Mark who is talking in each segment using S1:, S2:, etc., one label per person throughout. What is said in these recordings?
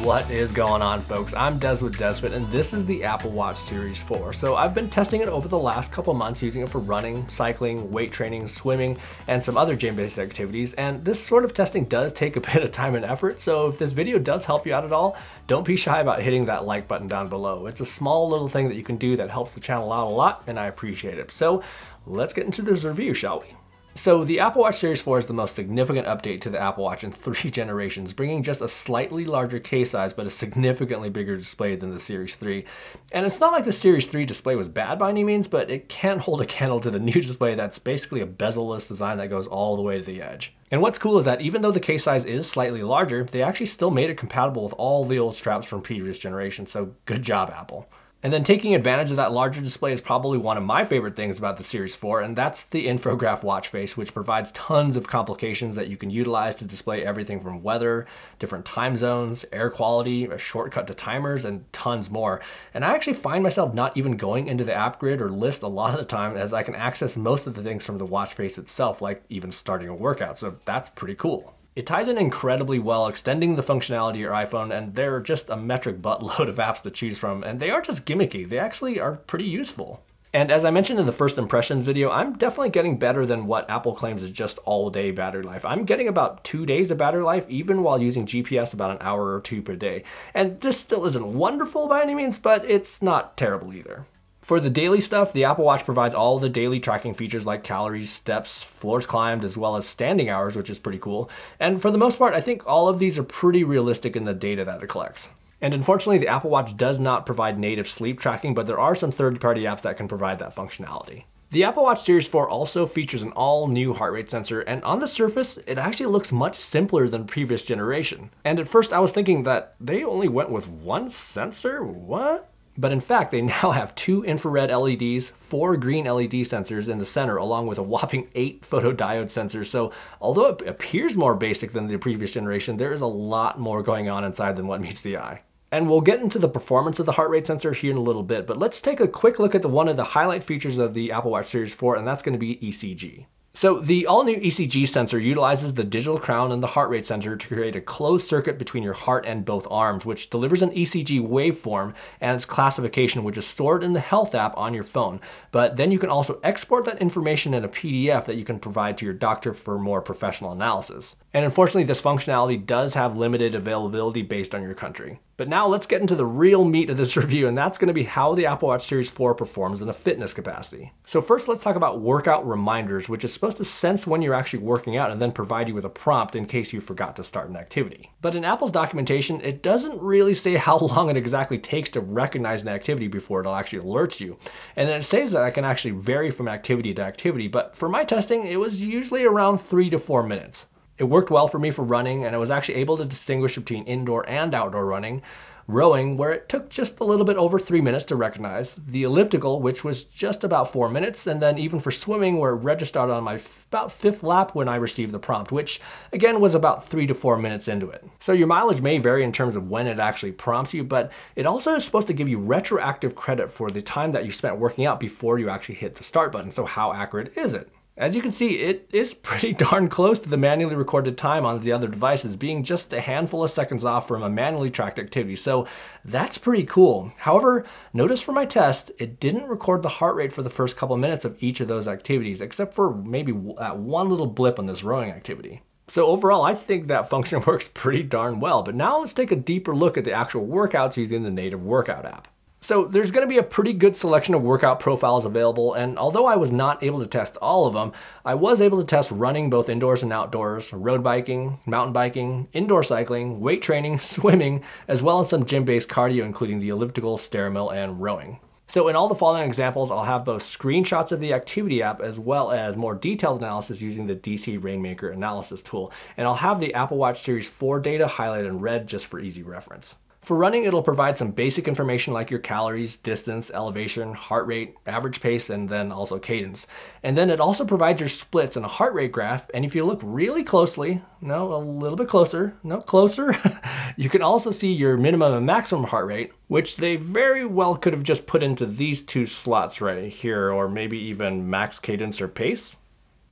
S1: What is going on, folks? I'm Des with DesFit, and this is the Apple Watch Series 4. So I've been testing it over the last couple months, using it for running, cycling, weight training, swimming, and some other gym-based activities. And this sort of testing does take a bit of time and effort, so if this video does help you out at all, don't be shy about hitting that like button down below. It's a small little thing that you can do that helps the channel out a lot, and I appreciate it. So let's get into this review, shall we? So the Apple Watch Series 4 is the most significant update to the Apple Watch in 3 generations, bringing just a slightly larger case size but a significantly bigger display than the Series 3. And it's not like the Series 3 display was bad by any means, but it can't hold a candle to the new display that's basically a bezel-less design that goes all the way to the edge. And what's cool is that even though the case size is slightly larger, they actually still made it compatible with all the old straps from previous generations, so good job, Apple. And then taking advantage of that larger display is probably one of my favorite things about the Series 4, and that's the infograph watch face, which provides tons of complications that you can utilize to display everything from weather, different time zones, air quality, a shortcut to timers, and tons more. And I actually find myself not even going into the app grid or list a lot of the time, as I can access most of the things from the watch face itself, like even starting a workout, so that's pretty cool. It ties in incredibly well, extending the functionality of your iPhone, and there are just a metric buttload of apps to choose from, and they aren't just gimmicky, they actually are pretty useful. And as I mentioned in the first impressions video, I'm definitely getting better than what Apple claims is just all-day battery life. I'm getting about 2 days of battery life, even while using GPS about an hour or 2 per day. And this still isn't wonderful by any means, but it's not terrible either. For the daily stuff, the Apple Watch provides all the daily tracking features like calories, steps, floors climbed, as well as standing hours, which is pretty cool. And for the most part, I think all of these are pretty realistic in the data that it collects. And unfortunately, the Apple Watch does not provide native sleep tracking, but there are some third-party apps that can provide that functionality. The Apple Watch Series 4 also features an all-new heart rate sensor, and on the surface, it actually looks much simpler than the previous generation. And at first I was thinking that they only went with one sensor? What? But in fact, they now have 2 infrared LEDs, 4 green LED sensors in the center, along with a whopping 8 photodiode sensors. So although it appears more basic than the previous generation, there is a lot more going on inside than what meets the eye. And we'll get into the performance of the heart rate sensor here in a little bit, but let's take a quick look at one of the highlight features of the Apple Watch Series 4, and that's going to be ECG. So the all-new ECG sensor utilizes the digital crown and the heart rate sensor to create a closed circuit between your heart and both arms, which delivers an ECG waveform and its classification, which is stored in the Health app on your phone. But then you can also export that information in a PDF that you can provide to your doctor for more professional analysis. And unfortunately, this functionality does have limited availability based on your country. But now let's get into the real meat of this review, and that's going to be how the Apple Watch Series 4 performs in a fitness capacity. So first, let's talk about workout reminders, which is supposed to sense when you're actually working out and then provide you with a prompt in case you forgot to start an activity. But in Apple's documentation, it doesn't really say how long it exactly takes to recognize an activity before it'll actually alert you. And then it says that it can actually vary from activity to activity, but for my testing, it was usually around 3 to 4 minutes. It worked well for me for running, and I was actually able to distinguish between indoor and outdoor running. Rowing, where it took just a little bit over 3 minutes to recognize. The elliptical, which was just about 4 minutes. And then even for swimming, where it registered on my about 5th lap when I received the prompt, which again was about 3 to 4 minutes into it. So your mileage may vary in terms of when it actually prompts you, but it also is supposed to give you retroactive credit for the time that you spent working out before you actually hit the start button. So how accurate is it? As you can see, it is pretty darn close to the manually recorded time on the other devices, being just a handful of seconds off from a manually tracked activity, so that's pretty cool. However, notice for my test, it didn't record the heart rate for the first couple minutes of each of those activities, except for maybe that one little blip on this rowing activity. So overall, I think that function works pretty darn well, but now let's take a deeper look at the actual workouts using the native workout app. So there's going to be a pretty good selection of workout profiles available, and although I was not able to test all of them, I was able to test running both indoors and outdoors, road biking, mountain biking, indoor cycling, weight training, swimming, as well as some gym-based cardio including the elliptical, stair mill, and rowing. So in all the following examples, I'll have both screenshots of the activity app as well as more detailed analysis using the DC Rainmaker analysis tool, and I'll have the Apple Watch Series 4 data highlighted in red just for easy reference. For running, it'll provide some basic information like your calories, distance, elevation, heart rate, average pace, and then also cadence. And then it also provides your splits and a heart rate graph, and if you look really closely, no, a little bit closer, no, closer, you can also see your minimum and maximum heart rate, which they very well could have just put into these 2 slots right here, or maybe even max cadence or pace.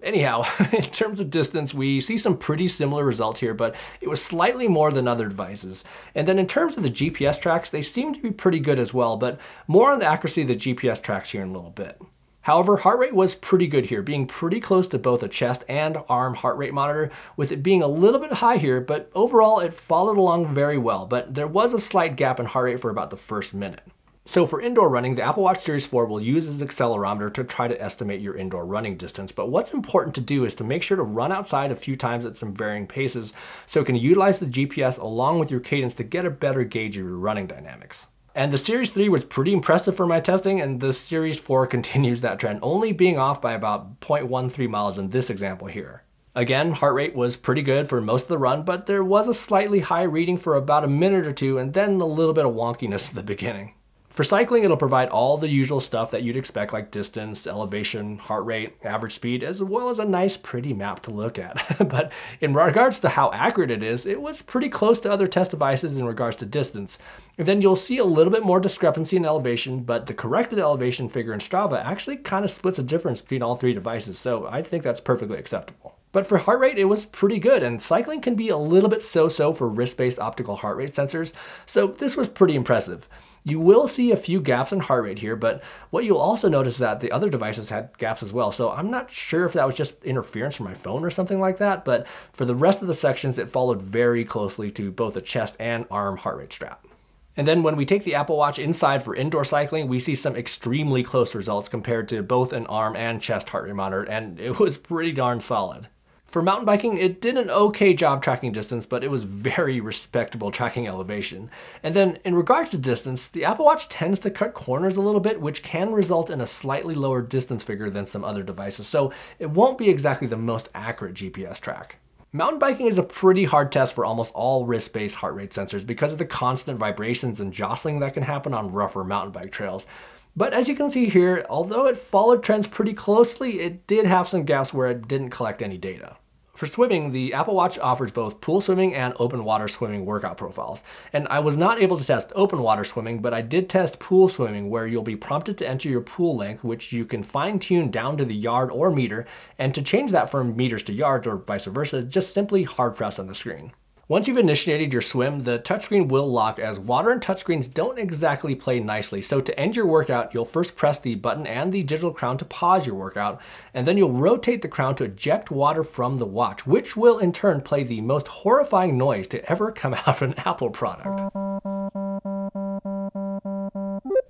S1: Anyhow, in terms of distance, we see some pretty similar results here, but it was slightly more than other devices. And then in terms of the GPS tracks, they seem to be pretty good as well, but more on the accuracy of the GPS tracks here in a little bit. However, heart rate was pretty good here, being pretty close to both a chest and arm heart rate monitor, with it being a little bit high here, but overall it followed along very well, but there was a slight gap in heart rate for about the first minute. So for indoor running, the Apple Watch Series 4 will use its accelerometer to try to estimate your indoor running distance. But what's important to do is to make sure to run outside a few times at some varying paces so it can utilize the GPS along with your cadence to get a better gauge of your running dynamics. And the Series 3 was pretty impressive for my testing, and the Series 4 continues that trend, only being off by about 0.13 miles in this example here. Again, heart rate was pretty good for most of the run, but there was a slightly high reading for about a minute or two, and then a little bit of wonkiness at the beginning. For cycling, it'll provide all the usual stuff that you'd expect, like distance, elevation, heart rate, average speed, as well as a nice pretty map to look at. But in regards to how accurate it is, it was pretty close to other test devices in regards to distance. And then you'll see a little bit more discrepancy in elevation, but the corrected elevation figure in Strava actually kind of splits a difference between all three devices, so I think that's perfectly acceptable. But for heart rate, it was pretty good, and cycling can be a little bit so-so for wrist-based optical heart rate sensors, so this was pretty impressive. You will see a few gaps in heart rate here, but what you'll also notice is that the other devices had gaps as well, so I'm not sure if that was just interference from my phone or something like that, but for the rest of the sections, it followed very closely to both the chest and arm heart rate strap. And then when we take the Apple Watch inside for indoor cycling, we see some extremely close results compared to both an arm and chest heart rate monitor, and it was pretty darn solid. For mountain biking, it did an okay job tracking distance, but it was very respectable tracking elevation. And then in regards to distance, the Apple Watch tends to cut corners a little bit, which can result in a slightly lower distance figure than some other devices, so it won't be exactly the most accurate GPS track. Mountain biking is a pretty hard test for almost all wrist-based heart rate sensors because of the constant vibrations and jostling that can happen on rougher mountain bike trails. But as you can see here, although it followed trends pretty closely, it did have some gaps where it didn't collect any data. For swimming, the Apple Watch offers both pool swimming and open water swimming workout profiles. And I was not able to test open water swimming, but I did test pool swimming, where you'll be prompted to enter your pool length, which you can fine tune down to the yard or meter, and to change that from meters to yards or vice versa, just simply hard press on the screen. Once you've initiated your swim, the touchscreen will lock, as water and touchscreens don't exactly play nicely. So to end your workout, you'll first press the button and the digital crown to pause your workout, and then you'll rotate the crown to eject water from the watch, which will in turn play the most horrifying noise to ever come out of an Apple product.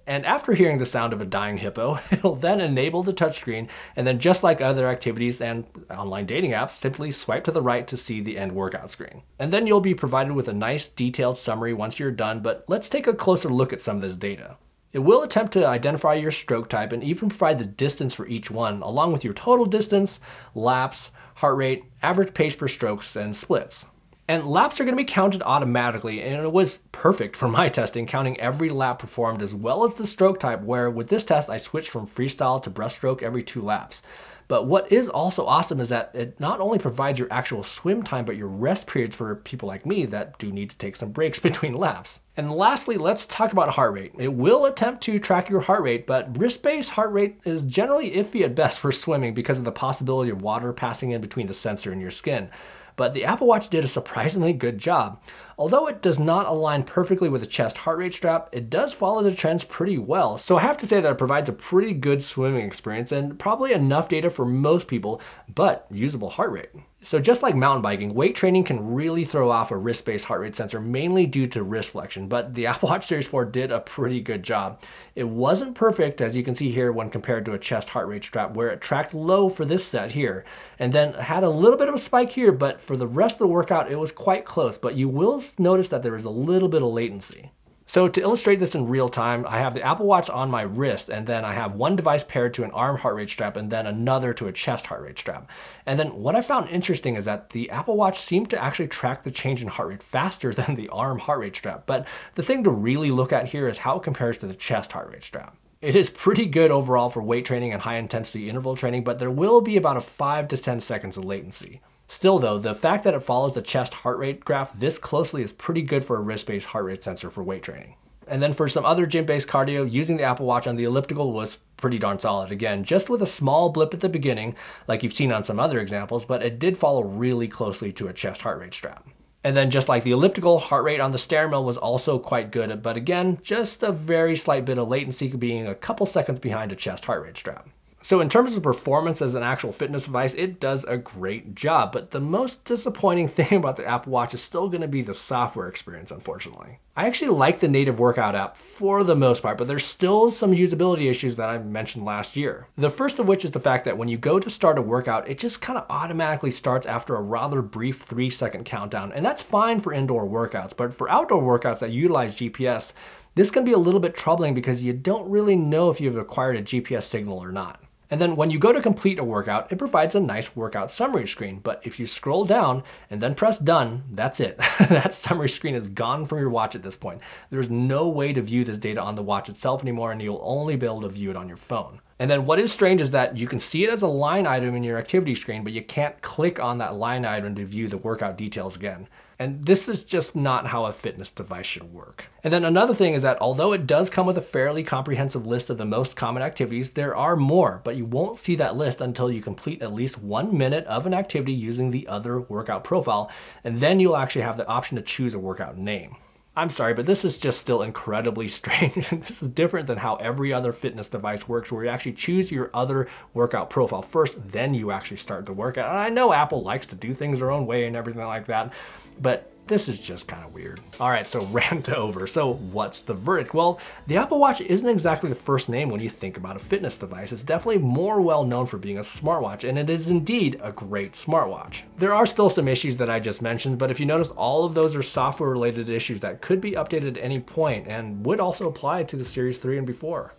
S1: And after hearing the sound of a dying hippo, it'll then enable the touchscreen, and then just like other activities and online dating apps, simply swipe to the right to see the end workout screen. And then you'll be provided with a nice detailed summary once you're done, but let's take a closer look at some of this data. It will attempt to identify your stroke type and even provide the distance for each one, along with your total distance, laps, heart rate, average pace per strokes, and splits. And laps are going to be counted automatically, and it was perfect for my testing, counting every lap performed as well as the stroke type, where with this test I switched from freestyle to breaststroke every 2 laps. But what is also awesome is that it not only provides your actual swim time, but your rest periods for people like me that do need to take some breaks between laps. And lastly, let's talk about heart rate. It will attempt to track your heart rate, but wrist-based heart rate is generally iffy at best for swimming because of the possibility of water passing in between the sensor and your skin. But the Apple Watch did a surprisingly good job. Although it does not align perfectly with the chest heart rate strap, it does follow the trends pretty well. So I have to say that it provides a pretty good swimming experience and probably enough data for most people, but usable heart rate. So just like mountain biking, weight training can really throw off a wrist-based heart rate sensor, mainly due to wrist flexion, but the Apple Watch Series 4 did a pretty good job. It wasn't perfect, as you can see here, when compared to a chest heart rate strap, where it tracked low for this set here, and then had a little bit of a spike here, but for the rest of the workout, it was quite close, but you will notice that there is a little bit of latency. So to illustrate this in real time, I have the Apple Watch on my wrist, and then I have one device paired to an arm heart rate strap and then another to a chest heart rate strap. And then what I found interesting is that the Apple Watch seemed to actually track the change in heart rate faster than the arm heart rate strap. But the thing to really look at here is how it compares to the chest heart rate strap. It is pretty good overall for weight training and high intensity interval training, but there will be about a 5 to 10 seconds of latency. Still though, the fact that it follows the chest heart rate graph this closely is pretty good for a wrist-based heart rate sensor for weight training. And then for some other gym-based cardio, using the Apple Watch on the Elliptical was pretty darn solid. Again, just with a small blip at the beginning, like you've seen on some other examples, but it did follow really closely to a chest heart rate strap. And then just like the Elliptical, heart rate on the stair mill was also quite good, but again, just a very slight bit of latency, being a couple seconds behind a chest heart rate strap. So in terms of performance as an actual fitness device, it does a great job, but the most disappointing thing about the Apple Watch is still going to be the software experience, unfortunately. I actually like the native workout app for the most part, but there's still some usability issues that I mentioned last year. The first of which is the fact that when you go to start a workout, it just kind of automatically starts after a rather brief 3-second countdown, and that's fine for indoor workouts, but for outdoor workouts that utilize GPS, this can be a little bit troubling because you don't really know if you've acquired a GPS signal or not. And then when you go to complete a workout, it provides a nice workout summary screen. But if you scroll down and then press done, that's it. That summary screen is gone from your watch at this point. There's no way to view this data on the watch itself anymore, and you'll only be able to view it on your phone. And then what is strange is that you can see it as a line item in your activity screen, but you can't click on that line item to view the workout details again. And this is just not how a fitness device should work. And then another thing is that although it does come with a fairly comprehensive list of the most common activities, there are more, but you won't see that list until you complete at least 1 minute of an activity using the other workout profile, and then you'll actually have the option to choose a workout name. I'm sorry, but this is just still incredibly strange. This is different than how every other fitness device works, where you actually choose your other workout profile first, then you actually start the workout. And I know Apple likes to do things their own way and everything like that, but this is just kind of weird. All right, so rant over. So what's the verdict? Well, the Apple Watch isn't exactly the first name when you think about a fitness device. It's definitely more well known for being a smartwatch, and it is indeed a great smartwatch. There are still some issues that I just mentioned, but if you notice, all of those are software related issues that could be updated at any point and would also apply to the Series 3 and before.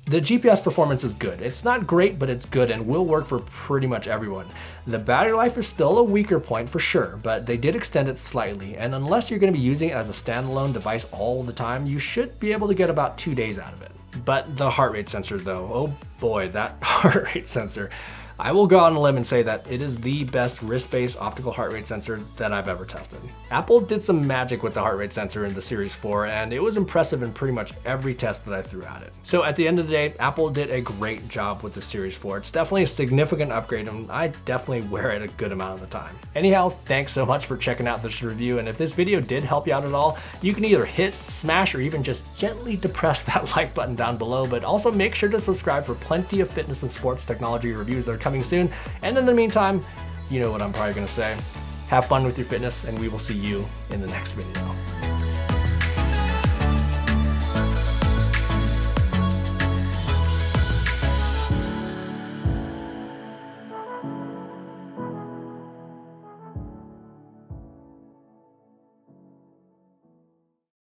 S1: The GPS performance is good. It's not great, but it's good and will work for pretty much everyone. The battery life is still a weaker point for sure, but they did extend it slightly, and unless you're going to be using it as a standalone device all the time, you should be able to get about 2 days out of it. But the heart rate sensor though, oh boy, that heart rate sensor. I will go on a limb and say that it is the best wrist-based optical heart rate sensor that I've ever tested. Apple did some magic with the heart rate sensor in the Series 4, and it was impressive in pretty much every test that I threw at it. So at the end of the day, Apple did a great job with the Series 4. It's definitely a significant upgrade, and I definitely wear it a good amount of the time. Anyhow, thanks so much for checking out this review, and if this video did help you out at all, you can either hit, smash, or even just gently depress that like button down below, but also make sure to subscribe for plenty of fitness and sports technology reviews that are coming soon. And in the meantime, you know what I'm probably gonna say. Have fun with your fitness, and we will see you in the next video.